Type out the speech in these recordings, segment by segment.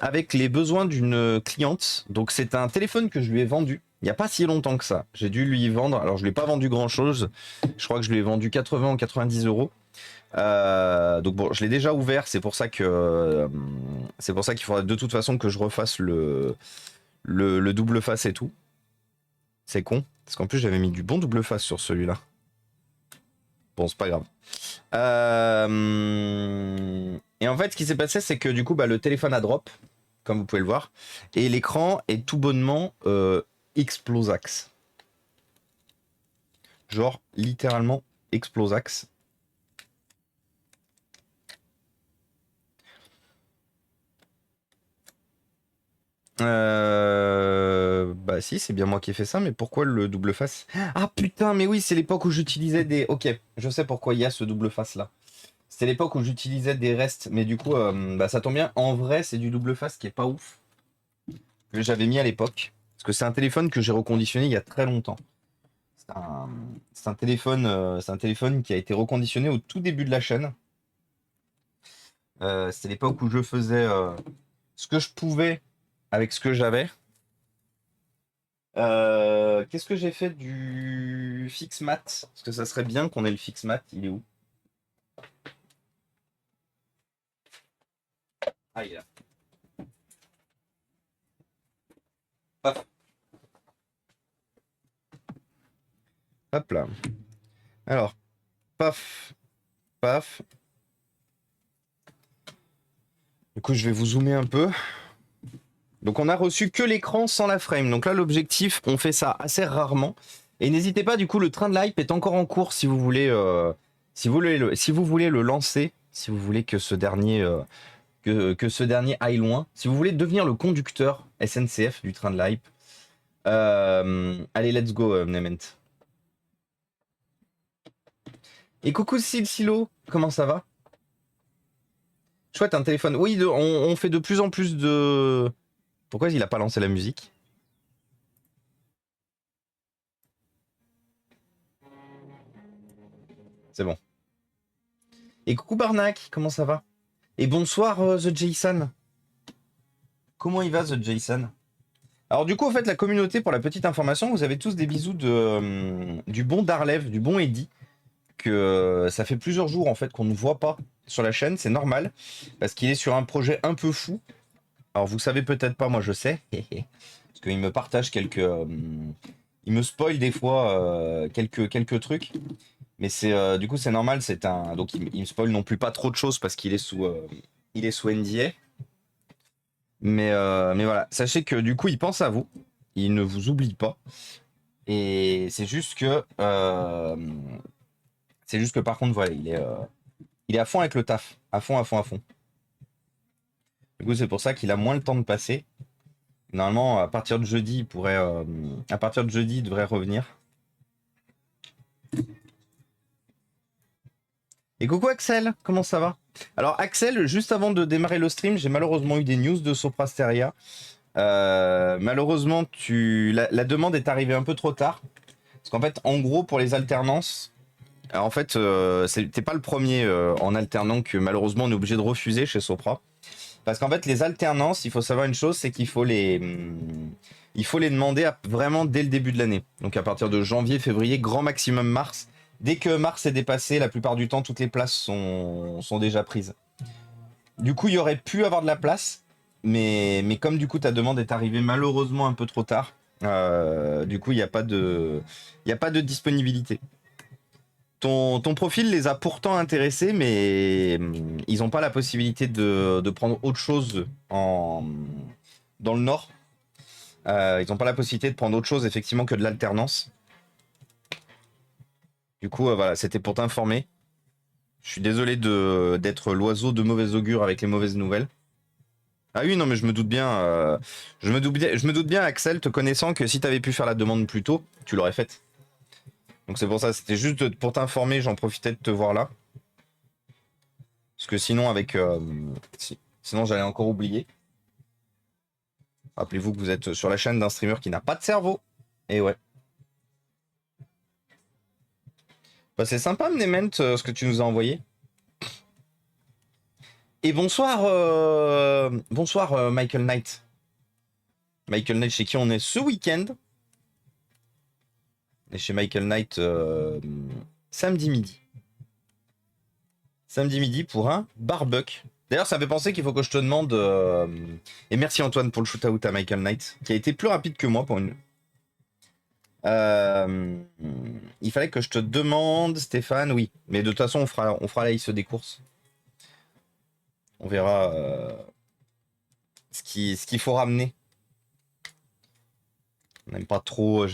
avec les besoins d'une cliente. Donc c'est un téléphone que je lui ai vendu il n'y a pas si longtemps que ça. J'ai dû lui vendre, alors je lui ai pas vendu grand chose, je crois que je lui ai vendu 80 ou 90 euros. Donc bon, je l'ai déjà ouvert, c'est pour ça que c'est pour ça qu'il faudra de toute façon que je refasse le double face et tout. C'est con, parce qu'en plus j'avais mis du bon double face sur celui-là. Bon, c'est pas grave. Et en fait, ce qui s'est passé, c'est que du coup, bah, le téléphone a drop, comme vous pouvez le voir, et l'écran est tout bonnement explosax. Genre, littéralement explosax. Bah si, c'est bien moi qui ai fait ça, mais pourquoi le double face? Ah putain, mais oui, c'est l'époque où j'utilisais des... Ok, je sais pourquoi il y a ce double face là. C'était l'époque où j'utilisais des restes, mais du coup, bah, ça tombe bien. En vrai, c'est du double face qui est pas ouf, que j'avais mis à l'époque. Parce que c'est un téléphone que j'ai reconditionné il y a très longtemps. C'est un, c'est un téléphone qui a été reconditionné au tout début de la chaîne. C'était l'époque où je faisais ce que je pouvais avec ce que j'avais. Qu'est-ce que j'ai fait du fixe mat? Parce que ça serait bien qu'on ait le fixe mat. Il est où? Ah, il est là. Paf. Hop là. Alors, paf, paf. Du coup, je vais vous zoomer un peu. Donc, on a reçu que l'écran sans la frame. Donc là, l'objectif, on fait ça assez rarement. Et n'hésitez pas, du coup, le train de l'hype est encore en cours si vous voulez, si vous voulez le lancer, si vous voulez que ce dernier, que ce dernier aille loin, si vous voulez devenir le conducteur SNCF du train de l'hype. Allez, let's go, Nement. Et coucou Silo, comment ça va? Chouette, un téléphone. Oui, on fait de plus en plus de... Pourquoi il a pas lancé la musique? C'est bon. Et coucou Barnac, comment ça va? Et bonsoir The Jason. Comment il va The Jason? Alors du coup, en fait, la communauté, pour la petite information, vous avez tous des bisous du bon Darlev, du bon Eddy, que ça fait plusieurs jours en fait qu'on ne voit pas sur la chaîne, c'est normal, parce qu'il est sur un projet un peu fou. Alors vous savez peut-être pas, moi je sais, parce qu'il me partage quelques... il me spoil des fois quelques trucs, mais c'est du coup c'est normal, c'est un... Donc il me spoil non plus pas trop de choses parce qu'il est il est sous NDA. Mais voilà, sachez que du coup il pense à vous, il ne vous oublie pas, et c'est juste que par contre voilà, il est à fond avec le taf, à fond, à fond, à fond. Du coup c'est pour ça qu'il a moins le temps de passer. Normalement, à partir de jeudi, à partir de jeudi, il devrait revenir. Et coucou Axel, comment ça va? Alors Axel, juste avant de démarrer le stream, j'ai malheureusement eu des news de Soprasteria. Malheureusement, la demande est arrivée un peu trop tard. Parce qu'en fait, en gros, pour les alternances, en fait, t'es pas le premier en alternant que malheureusement on est obligé de refuser chez Sopra. Parce qu'en fait, les alternances, il faut savoir une chose, c'est il faut les demander vraiment dès le début de l'année. Donc à partir de janvier, février, grand maximum mars. Dès que mars est dépassé, la plupart du temps, toutes les places sont déjà prises. Du coup, il y aurait pu avoir de la place, mais comme du coup ta demande est arrivée malheureusement un peu trop tard, du coup, il n'y a pas de disponibilité. Ton profil les a pourtant intéressés, mais ils n'ont pas la possibilité de prendre autre chose dans le Nord. Ils n'ont pas la possibilité de prendre autre chose, effectivement, que de l'alternance. Du coup, voilà, c'était pour t'informer. Je suis désolé d'être l'oiseau de mauvais augure avec les mauvaises nouvelles. Ah oui, non, mais je me doute bien, je me doute bien, Axel, te connaissant, que si tu avais pu faire la demande plus tôt, tu l'aurais faite. Donc c'est pour ça, c'était juste pour t'informer, j'en profitais de te voir là. Parce que sinon, sinon j'allais encore oublier. Rappelez-vous que vous êtes sur la chaîne d'un streamer qui n'a pas de cerveau. Et ouais. Bah, c'est sympa, Mnement, ce que tu nous as envoyé. Et bonsoir, bonsoir Michael Knight. Michael Knight chez qui on est ce week-end. Et chez Michael Knight samedi midi. Samedi midi pour un barbecue. D'ailleurs, ça me fait penser qu'il faut que je te demande. Et merci Antoine pour le shoot-out à Michael Knight, qui a été plus rapide que moi pour une. Il fallait que je te demande, Stéphane, oui. Mais de toute façon, on fera la liste des courses. On verra ce qu'il faut ramener. J'aime pas trop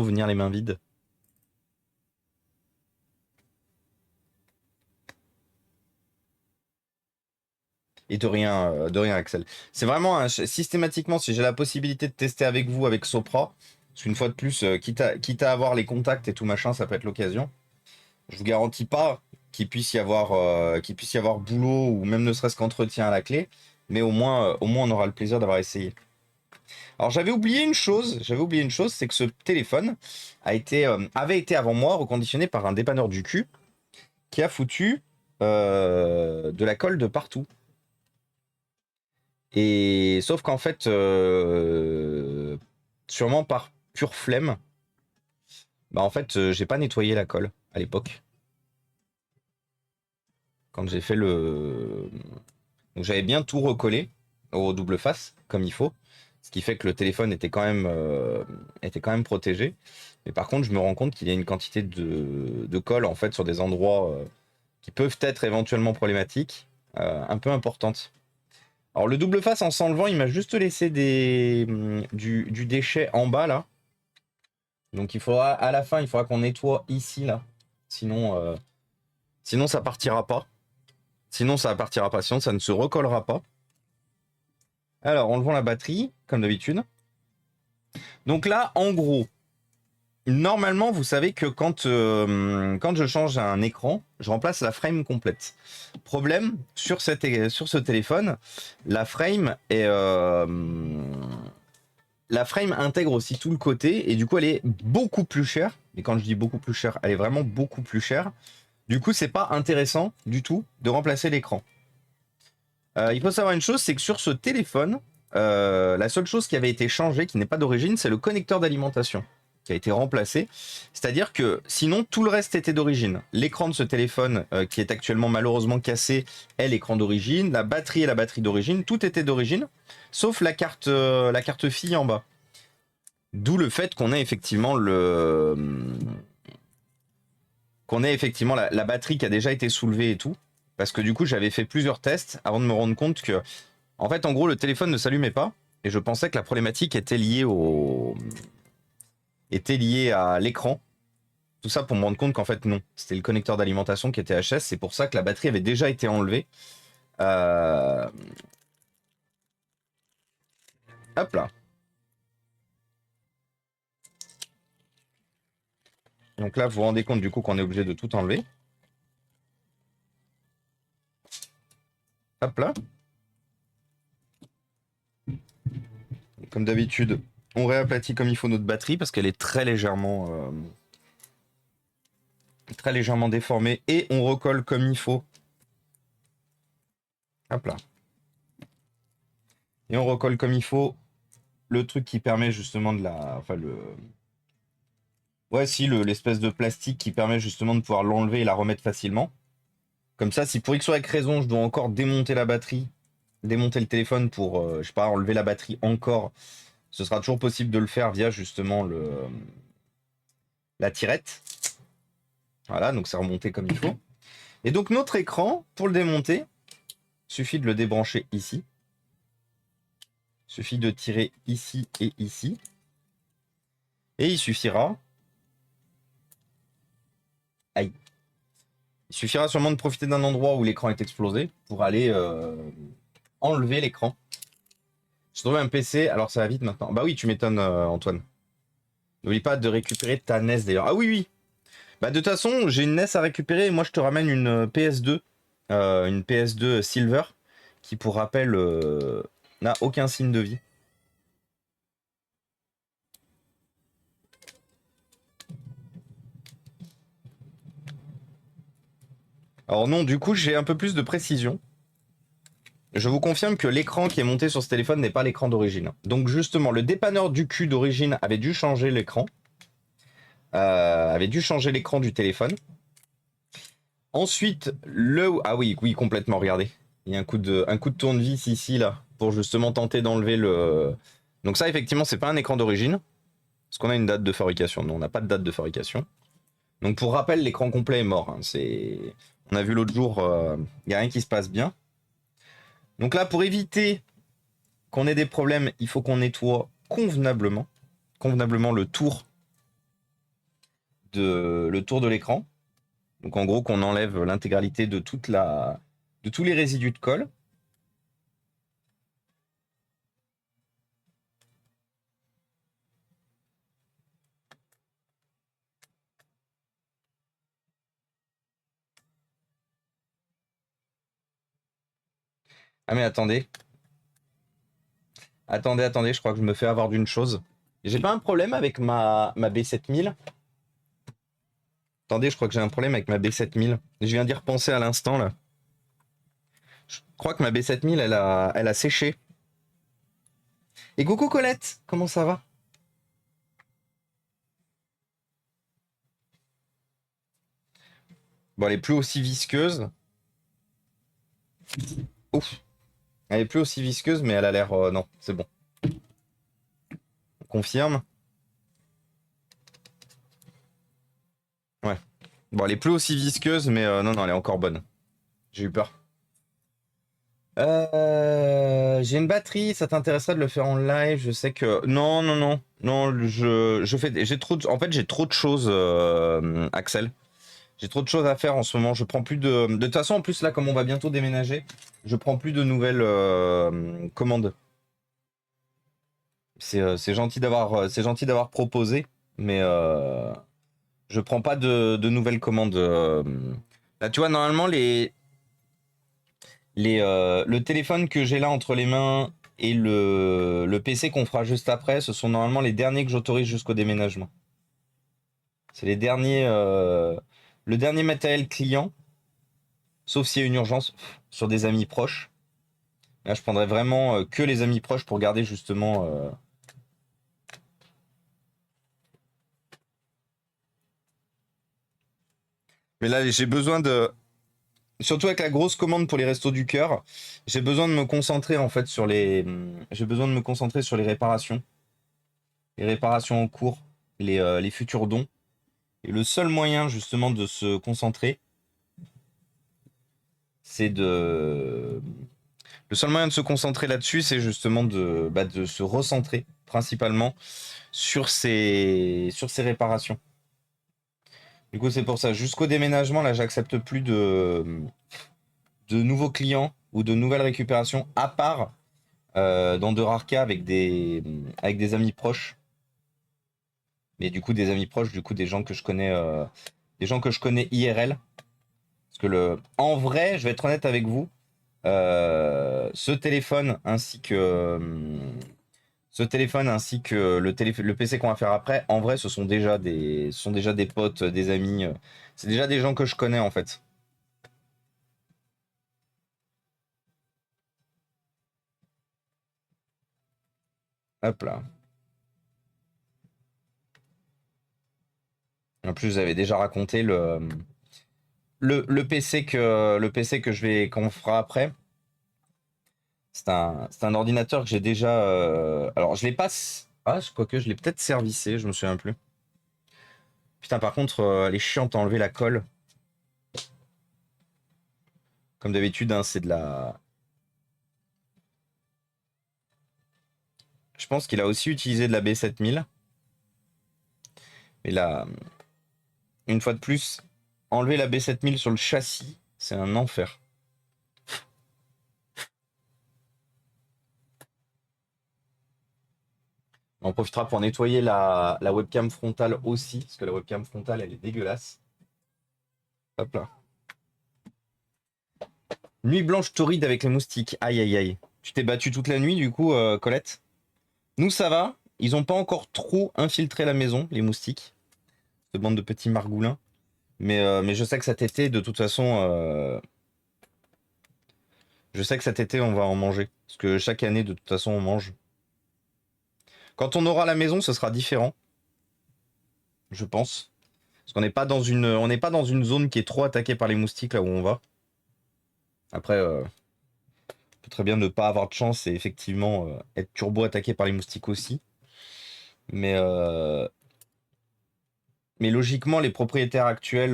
venir les mains vides. Et de rien, Axel. C'est vraiment systématiquement, si j'ai la possibilité de tester avec vous, avec Sopra, parce qu'une fois de plus, quitte à avoir les contacts et tout machin, ça peut être l'occasion. Je vous garantis pas qu'il puisse y avoir boulot ou même ne serait-ce qu'entretien à la clé, mais au moins on aura le plaisir d'avoir essayé. Alors j'avais oublié une chose, c'est que ce téléphone avait été avant moi reconditionné par un dépanneur du cul qui a foutu de la colle de partout. Et sauf qu'en fait, sûrement par pure flemme, bah en fait, j'ai pas nettoyé la colle à l'époque. Quand j'ai fait le. Donc j'avais bien tout recollé au double face, comme il faut. Ce qui fait que le téléphone était quand même protégé. Mais par contre, je me rends compte qu'il y a une quantité de colle en fait sur des endroits qui peuvent être éventuellement problématiques, un peu importantes. Alors le double face en s'enlevant, il m'a juste laissé du déchet en bas là. Donc à la fin, il faudra qu'on nettoie ici là. Sinon ça partira pas. Sinon ça partira pas. Sinon ça ne se recollera pas. Alors enlevons la batterie, comme d'habitude. Donc là, en gros, normalement, vous savez que quand je change un écran, je remplace la frame complète. Problème, sur ce téléphone, la frame intègre aussi tout le côté et du coup elle est beaucoup plus chère. Et quand je dis beaucoup plus chère, elle est vraiment beaucoup plus chère. Du coup, c'est pas intéressant du tout de remplacer l'écran. Il faut savoir une chose, c'est que sur ce téléphone, la seule chose qui avait été changée, qui n'est pas d'origine, c'est le connecteur d'alimentation qui a été remplacé. C'est-à-dire que sinon, tout le reste était d'origine. L'écran de ce téléphone, qui est actuellement malheureusement cassé, est l'écran d'origine. La batterie est la batterie d'origine. Tout était d'origine, sauf la carte fille en bas. D'où le fait qu'on ait effectivement la batterie qui a déjà été soulevée et tout. Parce que du coup, j'avais fait plusieurs tests avant de me rendre compte que, en fait, en gros, le téléphone ne s'allumait pas. Et je pensais que la problématique était liée à l'écran. Tout ça pour me rendre compte qu'en fait, non. C'était le connecteur d'alimentation qui était HS. C'est pour ça que la batterie avait déjà été enlevée. Hop là. Donc là, vous vous rendez compte du coup qu'on est obligé de tout enlever. Hop là. Comme d'habitude, on réaplatit comme il faut notre batterie parce qu'elle est très légèrement déformée et on recolle comme il faut. Hop là. Et on recolle comme il faut le truc qui permet justement de la... Enfin le... Ouais si, l'espèce de plastique qui permet justement de pouvoir l'enlever et la remettre facilement. Comme ça, si pour X ou Y raison, je dois encore démonter la batterie, démonter le téléphone pour, je sais pas, enlever la batterie encore, ce sera toujours possible de le faire via justement la tirette. Voilà, donc c'est remonté comme il faut. Et donc notre écran, pour le démonter, suffit de le débrancher ici. Suffit de tirer ici et ici. Et il suffira... Aïe. Il suffira sûrement de profiter d'un endroit où l'écran est explosé pour aller enlever l'écran. J'ai trouvé un PC, alors ça va vite maintenant. Bah oui, tu m'étonnes Antoine. N'oublie pas de récupérer ta NES d'ailleurs. Ah oui, oui. Bah de toute façon, j'ai une NES à récupérer et moi je te ramène une PS2. Une PS2 Silver qui pour rappel n'a aucun signe de vie. Alors non, du coup j'ai un peu plus de précision. je vous confirme que l'écran qui est monté sur ce téléphone n'est pas l'écran d'origine. Donc justement, le dépanneur du cul d'origine avait dû changer l'écran. Avait dû changer l'écran du téléphone. Ensuite, ah oui, oui, complètement, regardez. Il y a un coup de tournevis ici, là, pour justement tenter d'enlever le... Donc ça, effectivement, c'est pas un écran d'origine. Est-ce qu'on a une date de fabrication? Non, on n'a pas de date de fabrication. Donc pour rappel, l'écran complet est mort. Hein. On a vu l'autre jour, il n'y a rien qui se passe bien. Donc là, pour éviter qu'on ait des problèmes, il faut qu'on nettoie convenablement le tour de l'écran. Donc en gros, qu'on enlève l'intégralité de tous les résidus de colle. Ah mais attendez. Attendez, je crois que je me fais avoir d'une chose. J'ai pas un problème avec ma B7000. Attendez, je crois que j'ai un problème avec ma B7000. Je viens d'y repenser à l'instant là. Je crois que ma B7000, elle a séché. Et coucou Colette, comment ça va? Bon, elle est plus aussi visqueuse. Ouf. Elle est plus aussi visqueuse, mais elle a l'air... non, c'est bon. On confirme. Ouais. Bon, elle est plus aussi visqueuse, mais non, elle est encore bonne. J'ai eu peur. J'ai une batterie, ça t'intéresserait de le faire en live? Je sais que... Non, je fais... J'ai trop En fait, j'ai trop de choses, Axel. J'ai trop de choses à faire en ce moment. Je prends plus de... De toute façon, en plus, là, comme on va bientôt déménager, je prends plus de nouvelles commandes. C'est gentil d'avoir proposé, mais je prends pas de nouvelles commandes. Là, tu vois, normalement, le téléphone que j'ai là entre les mains et le PC qu'on fera juste après, ce sont normalement les derniers que j'autorise jusqu'au déménagement. C'est les derniers, le dernier matériel client, sauf s'il y a une urgence sur des amis proches. Là, je prendrais vraiment que les amis proches pour garder justement. Mais là, j'ai besoin de. Surtout avec la grosse commande pour les restos du cœur, j'ai besoin de me concentrer en fait sur les. J'ai besoin de me concentrer sur les réparations. Les réparations en cours, les futurs dons. Et le seul moyen justement de se concentrer, c'est de. Le seul moyen de se concentrer là-dessus, c'est justement de se recentrer principalement sur ces réparations. Du coup, c'est pour ça. Jusqu'au déménagement, là, j'accepte plus de nouveaux clients ou de nouvelles récupérations, à part dans de rares cas avec des amis proches. Mais du coup, des amis proches, du coup, des gens que je connais, IRL. Parce que en vrai, je vais être honnête avec vous, ce téléphone ainsi que le PC qu'on va faire après, en vrai, ce sont déjà des potes, des amis. C'est déjà des gens que je connais en fait. Hop là. En plus, j'avais déjà raconté le PC qu'on fera après. C'est un ordinateur que j'ai déjà. Alors, je l'ai pas. Ah, quoique, je l'ai peut-être servicé, je me souviens plus. Putain, par contre, elle est chiante à enlever la colle. Comme d'habitude, hein, c'est de la. Je pense qu'il a aussi utilisé de la B7000. Mais là, une fois de plus, enlever la B7000 sur le châssis, c'est un enfer. On profitera pour nettoyer la webcam frontale aussi, parce que la webcam frontale, elle est dégueulasse. Hop là. Nuit blanche torride avec les moustiques. Aïe, aïe, aïe. Tu t'es battu toute la nuit, du coup, Colette? Nous, ça va. Ils ont pas encore trop infiltré la maison, les moustiques. Cette bande de petits margoulins. Mais je sais que cet été, de toute façon, Je sais que cet été, on va en manger. Parce que chaque année, de toute façon, on mange. Quand on aura la maison, ce sera différent, je pense. Parce qu'on n'est pas dans on n'est pas dans une zone qui est trop attaquée par les moustiques là où on va. Après, on peut très bien ne pas avoir de chance et effectivement être turbo attaqué par les moustiques aussi. Mais, euh, mais logiquement, les propriétaires actuels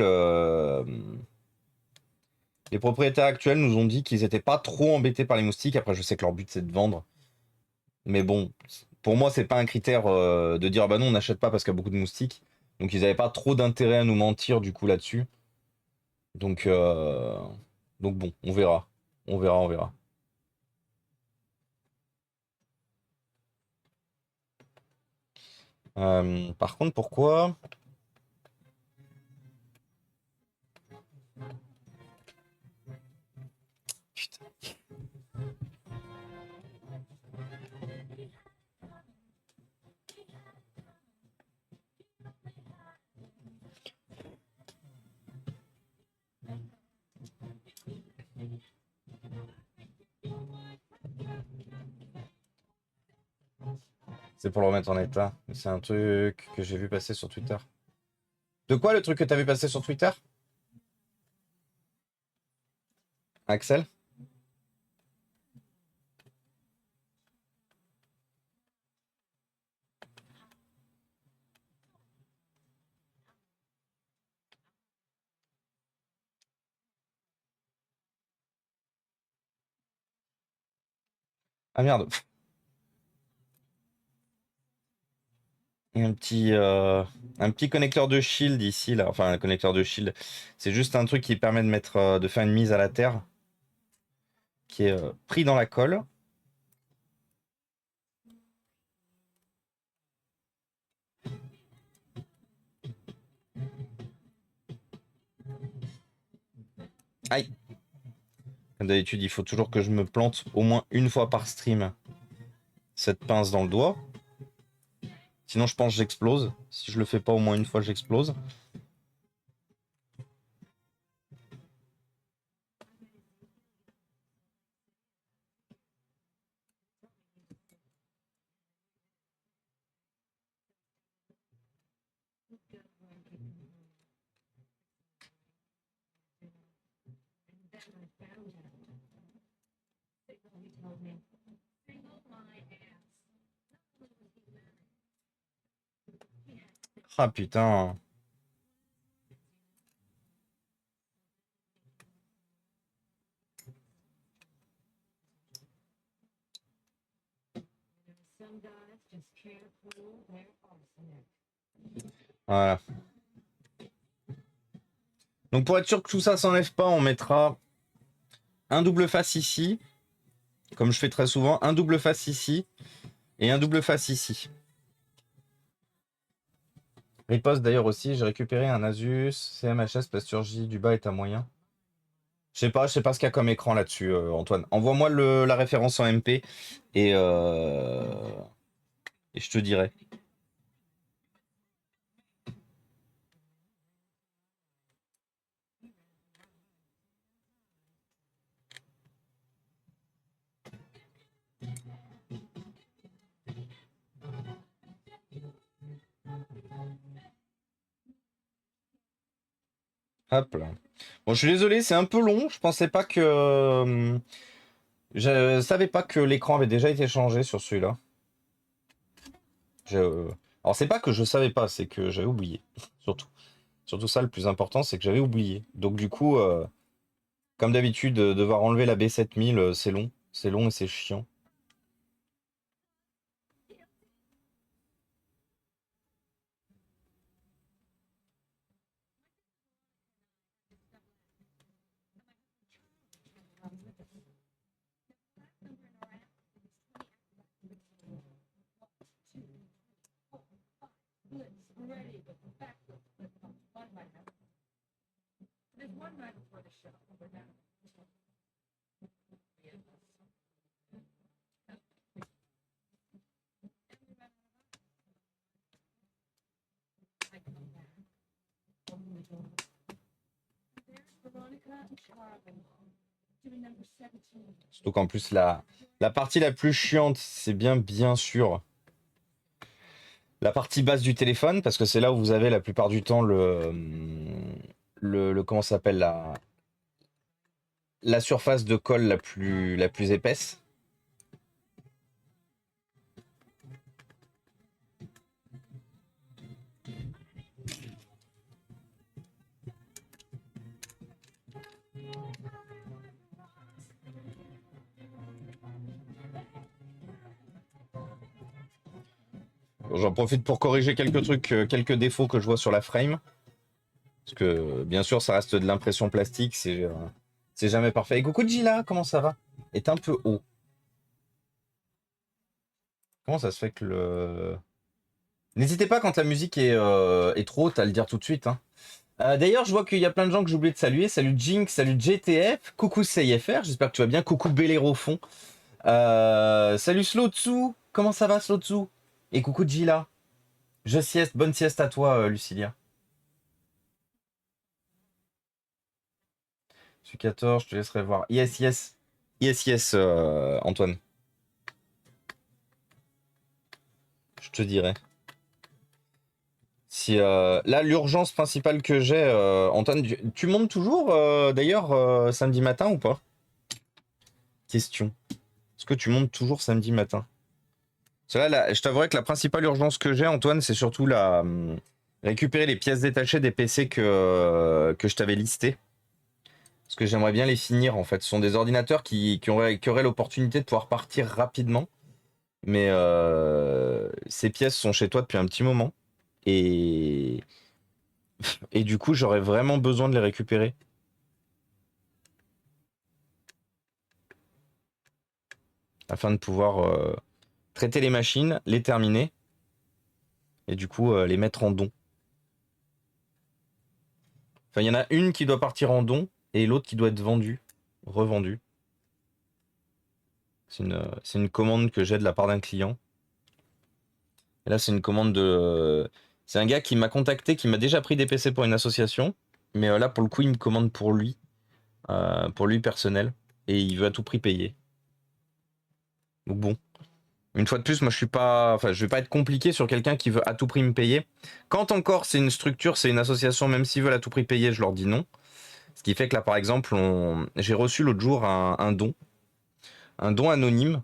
nous ont dit qu'ils n'étaient pas trop embêtés par les moustiques. Après, je sais que leur but c'est de vendre. Mais bon, pour moi, c'est pas un critère de dire bah non, on n'achète pas parce qu'il y a beaucoup de moustiques. Donc ils n'avaient pas trop d'intérêt à nous mentir du coup là-dessus. Donc, euh, donc bon, on verra. On verra, on verra. Par contre, pourquoi? Putain. C'est pour le remettre en état. C'est un truc que j'ai vu passer sur Twitter. De quoi le truc que t'as vu passer sur Twitter? Axel? Ah merde. Il y a un petit connecteur de shield ici, là. Enfin, un connecteur de shield. C'est juste un truc qui permet de mettre, de faire une mise à la terre qui est pris dans la colle. Aïe. Comme d'habitude, il faut toujours que je me plante au moins une fois par stream cette pince dans le doigt. Sinon, je pense que j'explose. Si je le fais pas au moins une fois, j'explose. Ah putain. Voilà. Donc pour être sûr que tout ça s'enlève pas, on mettra un double face ici, comme je fais très souvent, un double face ici et un double face ici. Riposte d'ailleurs aussi, j'ai récupéré un Asus CMHS Plasturgie du bas est à moyen. Je sais pas ce qu'il y a comme écran là-dessus, Antoine. Envoie-moi la référence en MP et, euh, et je te dirai. Hop là. Bon, je suis désolé, c'est un peu long. Je pensais pas que. Je savais pas que l'écran avait déjà été changé sur celui-là. Alors, c'est pas que je savais pas, c'est que j'avais oublié. Surtout. Surtout ça, le plus important, c'est que j'avais oublié. Donc, du coup, comme d'habitude, devoir enlever la B7000, c'est long. C'est long et c'est chiant. Surtout qu'en plus, la partie la plus chiante, c'est bien sûr, la partie basse du téléphone, parce que c'est là où vous avez la plupart du temps comment ça s'appelle, la surface de colle la plus épaisse. J'en profite pour corriger quelques trucs, quelques défauts que je vois sur la frame. Parce que bien sûr, ça reste de l'impression plastique, c'est jamais parfait. Et coucou Gila, comment ça va? Est un peu haut. Comment ça se fait que le... N'hésitez pas quand la musique est trop haute à le dire tout de suite. Hein. D'ailleurs, je vois qu'il y a plein de gens que j'ai oublié de saluer. Salut Jinx, salut GTF, coucou CIFR, j'espère que tu vas bien. Coucou Bélero Fond. Salut Slotsu, comment ça va Slotsu? Et coucou Gila. Je sieste, bonne sieste à toi Lucilia. Je suis 14, je te laisserai voir. Yes, Antoine. Je te dirai. Si là, l'urgence principale que j'ai, Antoine, tu montes toujours d'ailleurs samedi matin ou pas? Question. Est-ce que tu montes toujours samedi matin? Là, je t'avouerai que la principale urgence que j'ai, Antoine, c'est surtout récupérer les pièces détachées des PC que je t'avais listés. Parce que j'aimerais bien les finir en fait. Ce sont des ordinateurs qui auraient l'opportunité de pouvoir partir rapidement. Mais ces pièces sont chez toi depuis un petit moment. Et du coup, j'aurais vraiment besoin de les récupérer. Afin de pouvoir traiter les machines, les terminer. Et du coup, les mettre en don. Enfin, il y en a une qui doit partir en don et l'autre qui doit être vendue, revendue. C'est une commande que j'ai de la part d'un client. Et là, c'est une commande de... C'est un gars qui m'a contacté, qui m'a déjà pris des PC pour une association. Mais là, pour le coup, il me commande pour lui personnel. Et il veut à tout prix payer. Donc bon. Une fois de plus, moi je suis pas. Enfin, je vais pas être compliqué sur quelqu'un qui veut à tout prix me payer. Quand encore c'est une structure, c'est une association, même s'ils veulent à tout prix payer, je leur dis non. Ce qui fait que là, par exemple, j'ai reçu l'autre jour un don. Un don anonyme.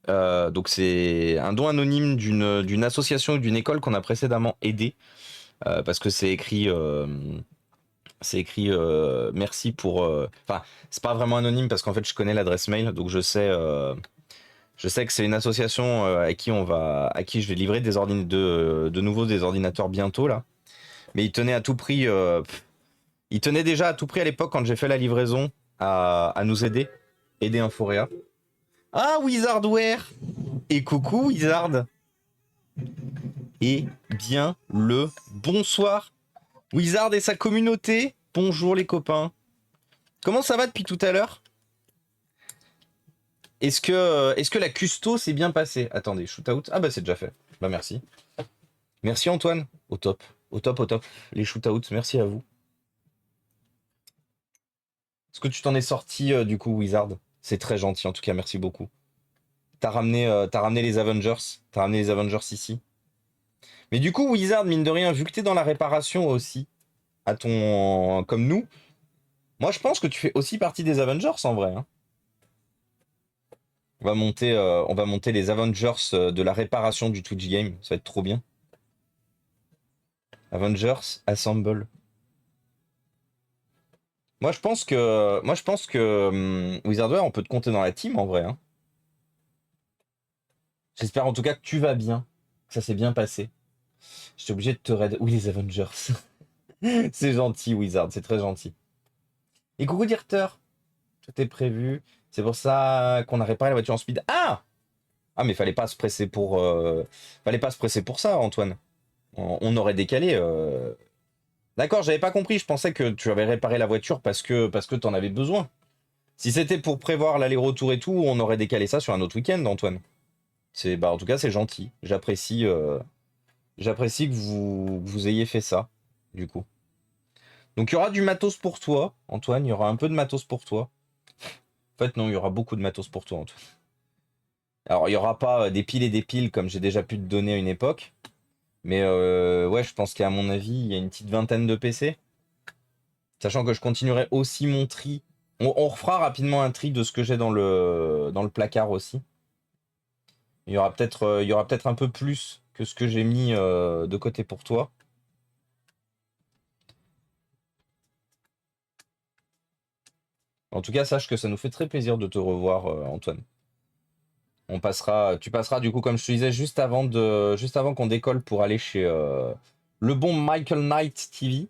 Donc c'est un don anonyme d'une association ou d'une école qu'on a précédemment aidé. Parce que c'est écrit. Merci pour. Enfin, c'est pas vraiment anonyme parce qu'en fait je connais l'adresse mail, donc je sais que c'est une association à qui je vais livrer de nouveau des ordinateurs bientôt là. Mais ils tenaient à tout prix. Ils tenaient déjà à tout prix à l'époque quand j'ai fait la livraison à nous aider Inforea. Ah Wizardware. Et coucou Wizard. Et bien le bonsoir. Wizard et sa communauté. Bonjour les copains. Comment ça va depuis tout à l'heure? Est-ce que la custo s'est bien passée? Attendez, shootout. Ah bah c'est déjà fait. Bah merci. Merci Antoine. Au top. Au top, au top. Les shootouts, merci à vous. Est-ce que tu t'en es sorti du coup, Wizard? C'est très gentil en tout cas, merci beaucoup. T'as ramené les Avengers. T'as ramené les Avengers ici. Mais du coup, Wizard, mine de rien, vu que t'es dans la réparation aussi, comme nous, moi je pense que tu fais aussi partie des Avengers en vrai. Hein. On va monter les Avengers de la réparation du Twitch Game. Ça va être trop bien. Avengers Assemble. Moi je pense que Wizardware, on peut te compter dans la team en vrai. Hein. J'espère en tout cas que tu vas bien, que ça s'est bien passé. J'étais obligé de te raid. Oui, les Avengers. C'est gentil, Wizard, c'est très gentil. Et coucou, directeur. Tout est prévu. C'est pour ça qu'on a réparé la voiture en speed. Ah! Ah, mais fallait pas se presser pour ça, Antoine. On aurait décalé. D'accord, j'avais pas compris. Je pensais que tu avais réparé la voiture parce que t'en avais besoin. Si c'était pour prévoir l'aller-retour et tout, on aurait décalé ça sur un autre week-end, Antoine. En tout cas, c'est gentil. J'apprécie que vous ayez fait ça, du coup. Donc il y aura du matos pour toi, Antoine. Il y aura un peu de matos pour toi. En fait, non, il y aura beaucoup de matos pour toi, Antoine. Alors, il n'y aura pas des piles et des piles comme j'ai déjà pu te donner à une époque. Mais ouais, je pense qu'à mon avis, il y a une petite vingtaine de PC. Sachant que je continuerai aussi mon tri. On refera rapidement un tri de ce que j'ai dans le placard aussi. Il y aura peut-être un peu plus que ce que j'ai mis de côté pour toi. En tout cas, sache que ça nous fait très plaisir de te revoir, Antoine. Tu passeras du coup, comme je te disais, juste avant qu'on décolle pour aller chez le bon Michael Knight TV,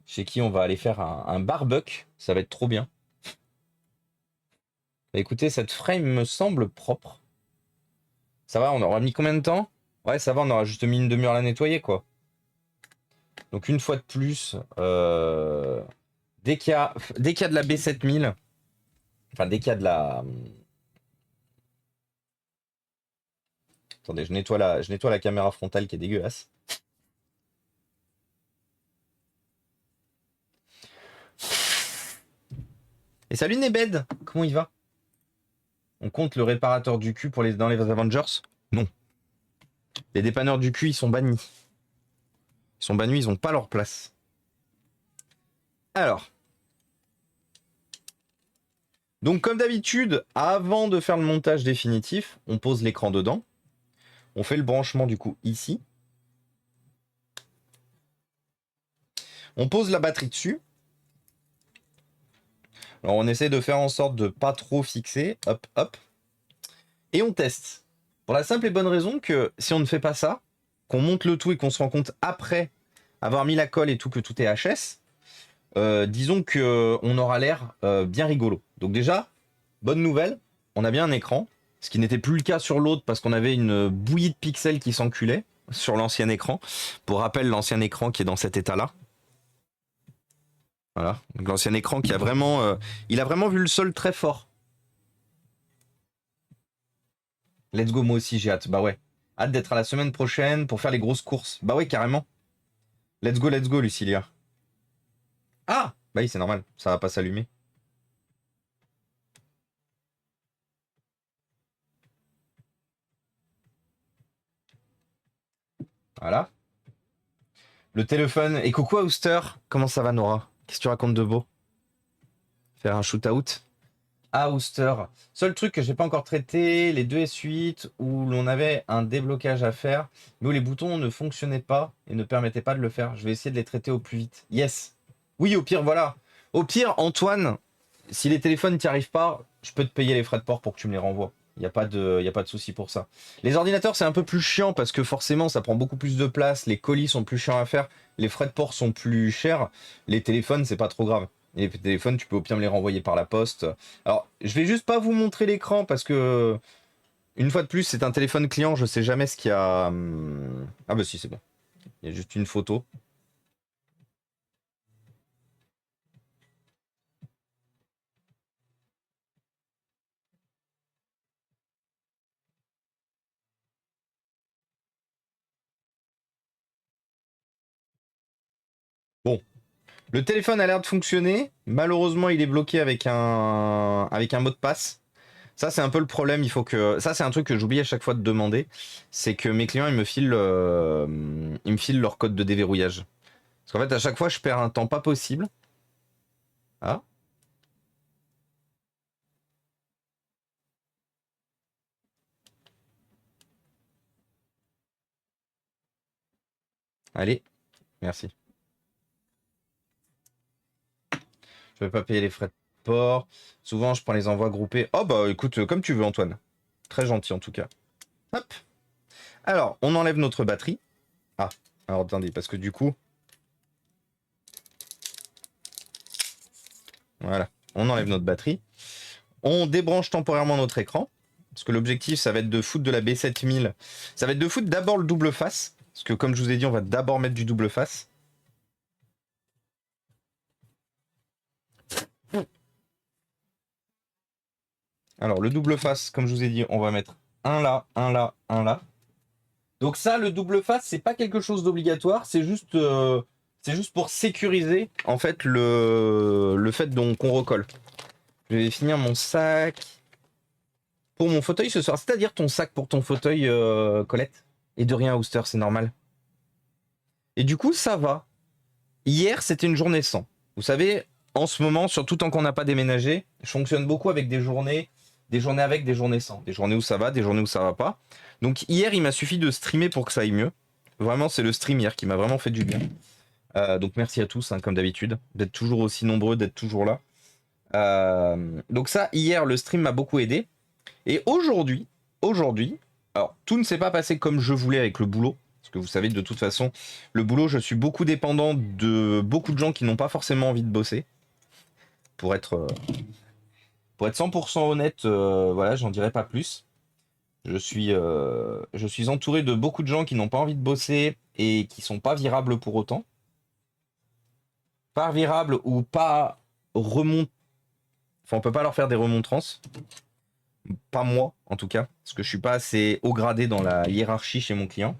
chez qui on va aller faire un barbecue. Ça va être trop bien. Écoutez, cette frame me semble propre. Ça va, on aura mis combien de temps? Ouais, ça va, on aura juste mis une demi-heure à la nettoyer, quoi. Donc une fois de plus, dès qu'il y a de la B7000, enfin dès qu'il y a de la... Attendez, je nettoie la caméra frontale qui est dégueulasse. Et salut Nebed, comment il va? On compte le réparateur du cul dans les Avengers? Non. Les dépanneurs du cul, ils sont bannis. Ils sont bannis, ils n'ont pas leur place. Alors. Donc comme d'habitude, avant de faire le montage définitif, on pose l'écran dedans. On fait le branchement du coup ici. On pose la batterie dessus. Alors on essaie de faire en sorte de pas trop fixer. Hop, hop. Et on teste. Pour la simple et bonne raison que si on ne fait pas ça, qu'on monte le tout et qu'on se rend compte après avoir mis la colle et tout que tout est HS, disons qu'on aura l'air bien rigolo. Donc déjà, bonne nouvelle, on a bien un écran, ce qui n'était plus le cas sur l'autre parce qu'on avait une bouillie de pixels qui s'enculait sur l'ancien écran. Pour rappel, l'ancien écran qui est dans cet état-là. Voilà, donc l'ancien écran qui a vraiment, il a vraiment vu le sol très fort. Let's go, moi aussi j'ai hâte. Bah ouais, hâte d'être à la semaine prochaine pour faire les grosses courses. Bah ouais, carrément. Let's go, Lucilia. Ah, bah oui, c'est normal, ça va pas s'allumer. Voilà. Le téléphone. Et coucou Auster, comment ça va Nora? Qu'est-ce que tu racontes de beau? Faire un shoot-out? Ah, Auster. Seul truc que j'ai pas encore traité, les deux S8 où l'on avait un déblocage à faire, mais où les boutons ne fonctionnaient pas et ne permettaient pas de le faire. Je vais essayer de les traiter au plus vite. Yes. Oui, au pire, voilà. Au pire, Antoine, si les téléphones t'y arrivent pas, je peux te payer les frais de port pour que tu me les renvoies. Y a pas de souci pour ça. Les ordinateurs, c'est un peu plus chiant parce que forcément, ça prend beaucoup plus de place. Les colis sont plus chiants à faire. Les frais de port sont plus chers. Les téléphones, c'est pas trop grave. Et les téléphones, tu peux au pire me les renvoyer par la poste. Alors, je vais juste pas vous montrer l'écran parce que, une fois de plus, c'est un téléphone client. Je sais jamais ce qu'il y a. Ah, bah si, c'est bon. Il y a juste une photo. Bon. Le téléphone a l'air de fonctionner. Malheureusement, il est bloqué avec un mot de passe. Ça, c'est un peu le problème. Ça, c'est un truc que j'oublie à chaque fois de demander. C'est que mes clients, ils me filent leur code de déverrouillage. Parce qu'en fait, à chaque fois, je perds un temps pas possible. Ah. Allez. Merci. Je vais pas payer les frais de port. Souvent, je prends les envois groupés. Oh, bah, écoute, comme tu veux, Antoine. Très gentil, en tout cas. Hop. Alors, on enlève notre batterie. Ah. Alors, attendez, parce que du coup... Voilà. On enlève notre batterie. On débranche temporairement notre écran. Parce que l'objectif, ça va être de foutre de la B7000. Ça va être de foutre d'abord le double face. Parce que comme je vous ai dit, on va d'abord mettre du double face. Alors le double face, comme je vous ai dit, on va mettre un là, un là, un là. Donc ça, le double face, c'est pas quelque chose d'obligatoire. C'est juste pour sécuriser en fait le fait qu'on recolle. Je vais finir mon sac pour mon fauteuil ce soir. C'est-à-dire ton sac pour ton fauteuil, Colette. Et de rien, Ouster, c'est normal. Et du coup, ça va. Hier, c'était une journée sans. Vous savez, en ce moment, surtout tant qu'on n'a pas déménagé, je fonctionne beaucoup avec des journées avec, des journées sans. Des journées où ça va, des journées où ça va pas. Donc hier, il m'a suffi de streamer pour que ça aille mieux. Vraiment, c'est le stream hier qui m'a vraiment fait du bien. Donc merci à tous, hein, comme d'habitude, d'être toujours aussi nombreux, d'être toujours là. Donc ça, hier, le stream m'a beaucoup aidé. Et aujourd'hui, alors tout ne s'est pas passé comme je voulais avec le boulot. Parce que vous savez, de toute façon, le boulot, je suis beaucoup dépendant de beaucoup de gens qui n'ont pas forcément envie de bosser. Pour être 100% honnête, voilà, j'en dirai pas plus. Je suis entouré de beaucoup de gens qui n'ont pas envie de bosser et qui sont pas virables pour autant. Pas virables ou pas remont... Enfin, on peut pas leur faire des remontrances. Pas moi, en tout cas. Parce que je suis pas assez haut gradé dans la hiérarchie chez mon client.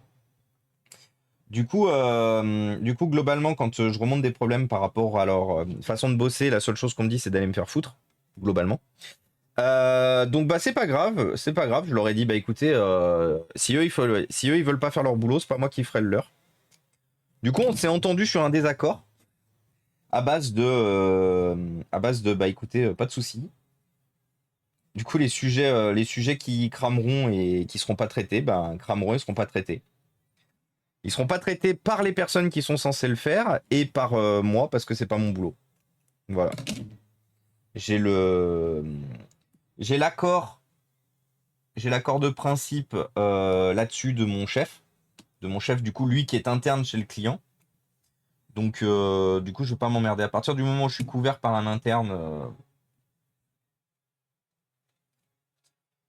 Du coup, globalement, quand je remonte des problèmes par rapport à leur façon de bosser, la seule chose qu'on me dit, c'est d'aller me faire foutre, globalement. Donc bah c'est pas grave. Je leur ai dit bah écoutez, si eux ils veulent pas faire leur boulot, c'est pas moi qui ferai le leur. Du coup, on s'est entendu sur un désaccord à base de bah écoutez, pas de souci. Du coup, les sujets qui crameront et qui seront pas traités, bah crameront et seront pas traités. Ils seront pas traités par les personnes qui sont censées le faire et par moi parce que c'est pas mon boulot. Voilà. J'ai le j'ai l'accord de principe là-dessus de mon chef du coup lui qui est interne chez le client. Donc du coup je vais pas m'emmerder. À partir du moment où je suis couvert par un interne,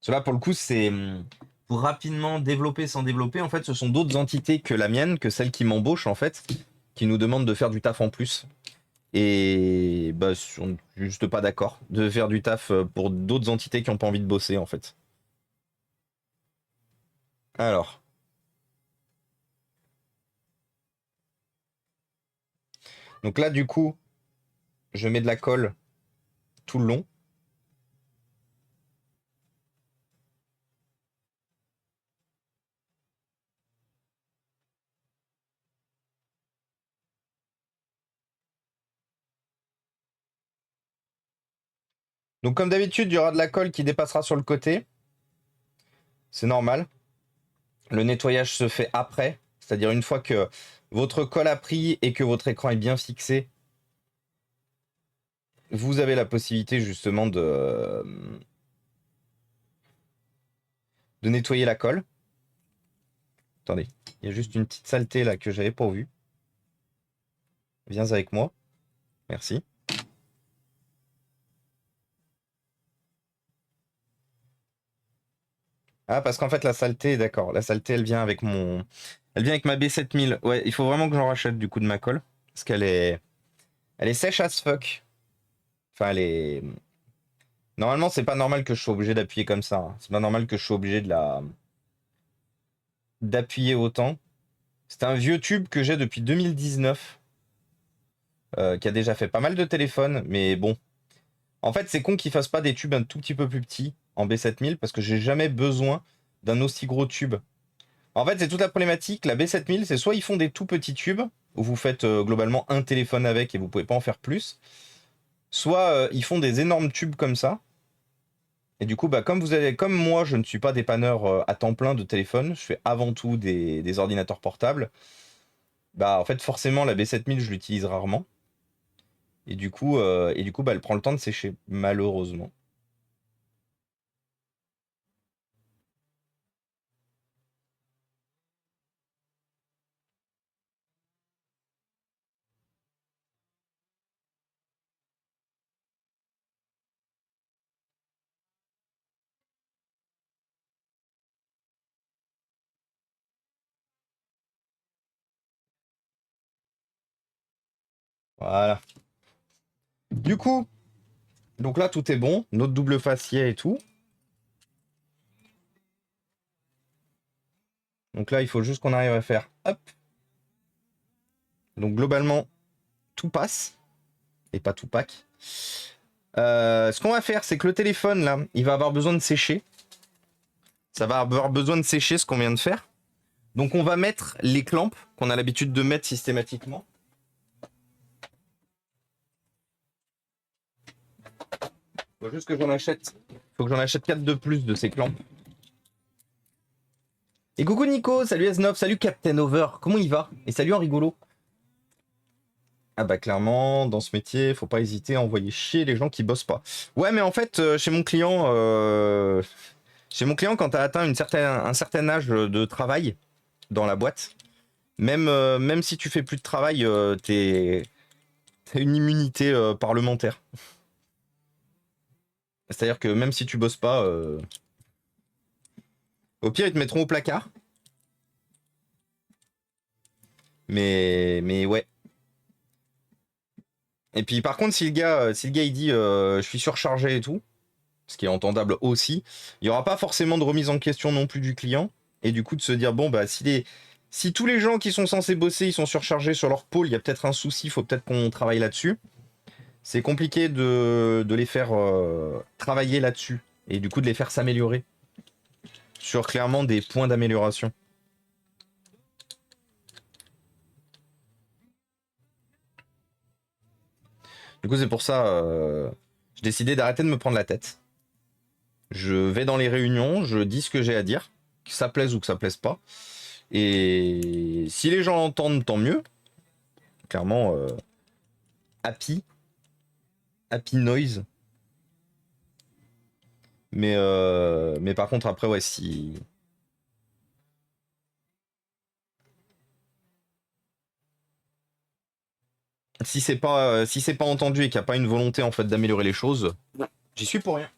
cela pour le coup c'est pour rapidement développer sans développer. En fait, ce sont d'autres entités que la mienne, que celle qui m'embauche en fait, qui nous demandent de faire du taf en plus. Et bah, on n'est juste pas d'accord de faire du taf pour d'autres entités qui n'ont pas envie de bosser en fait. Alors, donc là du coup, je mets de la colle tout le long. Donc comme d'habitude, il y aura de la colle qui dépassera sur le côté. C'est normal. Le nettoyage se fait après, c'est-à-dire une fois que votre colle a pris et que votre écran est bien fixé, vous avez la possibilité justement de nettoyer la colle. Attendez, il y a juste une petite saleté là que j'avais pas vue. Viens avec moi. Merci. Ah, parce qu'en fait, la saleté, d'accord. La saleté, elle vient avec ma B7000. Ouais, il faut vraiment que j'en rachète du coup de ma colle. Parce elle est sèche as fuck. Enfin, elle est. Normalement, c'est pas normal que je sois obligé d'appuyer comme ça, hein. C'est pas normal que je sois obligé d'appuyer autant. C'est un vieux tube que j'ai depuis 2019, qui a déjà fait pas mal de téléphones, mais bon. En fait, c'est con qu'ils fassent pas des tubes un tout petit peu plus petits en B7000 parce que j'ai jamais besoin d'un aussi gros tube. En fait, c'est toute la problématique. La B7000, c'est soit ils font des tout petits tubes où vous faites globalement un téléphone avec et vous pouvez pas en faire plus, soit ils font des énormes tubes comme ça. Et du coup, bah, comme moi, je ne suis pas dépanneur à temps plein de téléphone, je fais avant tout des ordinateurs portables. Bah, en fait, forcément, la B7000, je l'utilise rarement. Et du coup, bah, elle prend le temps de sécher, malheureusement. Voilà. Du coup, donc là, tout est bon. Notre double faciès et tout. Donc là, il faut juste qu'on arrive à faire hop. Donc globalement, tout passe. Et pas tout pack. Ce qu'on va faire, c'est que le téléphone, là, il va avoir besoin de sécher. Ça va avoir besoin de sécher ce qu'on vient de faire. Donc on va mettre les clamps qu'on a l'habitude de mettre systématiquement. Faut juste que j'en achète. Faut que j'en achète 4 de plus de ces clamps. Et coucou Nico, salut S9, salut Captain Over, comment il va? Et salut en rigolo. Ah bah clairement, dans ce métier, faut pas hésiter à envoyer chier les gens qui bossent pas. Ouais mais en fait, chez mon client, quand t'as atteint un certain âge de travail dans la boîte, même si tu fais plus de travail, t'as une immunité parlementaire. C'est-à-dire que même si tu bosses pas, au pire ils te mettront au placard. Mais ouais. Et puis par contre, si le gars il dit je suis surchargé et tout, ce qui est entendable aussi, il n'y aura pas forcément de remise en question non plus du client. Et du coup de se dire bon bah si tous les gens qui sont censés bosser ils sont surchargés sur leur pôle, il y a peut-être un souci, il faut peut-être qu'on travaille là-dessus. C'est compliqué de les faire travailler là-dessus. Et du coup de les faire s'améliorer. Sur clairement des points d'amélioration. Du coup c'est pour ça j'ai décidé d'arrêter de me prendre la tête. Je vais dans les réunions, je dis ce que j'ai à dire, que ça plaise ou que ça plaise pas. Et si les gens l'entendent, tant mieux. Clairement, happy. Happy noise. Mais par contre, après, ouais, si c'est pas entendu et qu'il n'y a pas une volonté en fait d'améliorer les choses, j'y suis pour rien.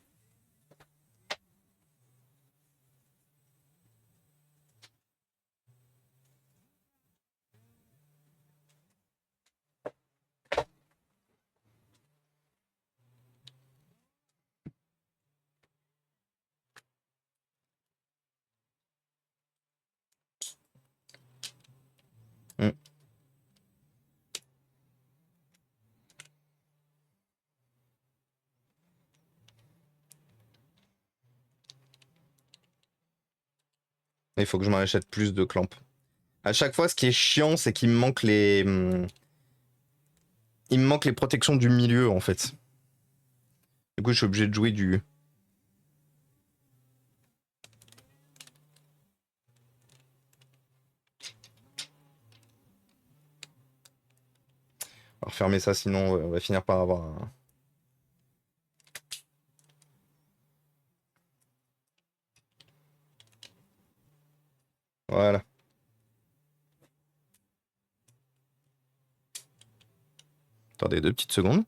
Mm. Il faut que je m'en achète plus de clamps. À chaque fois, ce qui est chiant, c'est qu'il me manque les protections du milieu en fait. Du coup, je suis obligé de jouer du. On va refermer ça, sinon on va finir par avoir un. Voilà. Attendez 2 petites secondes.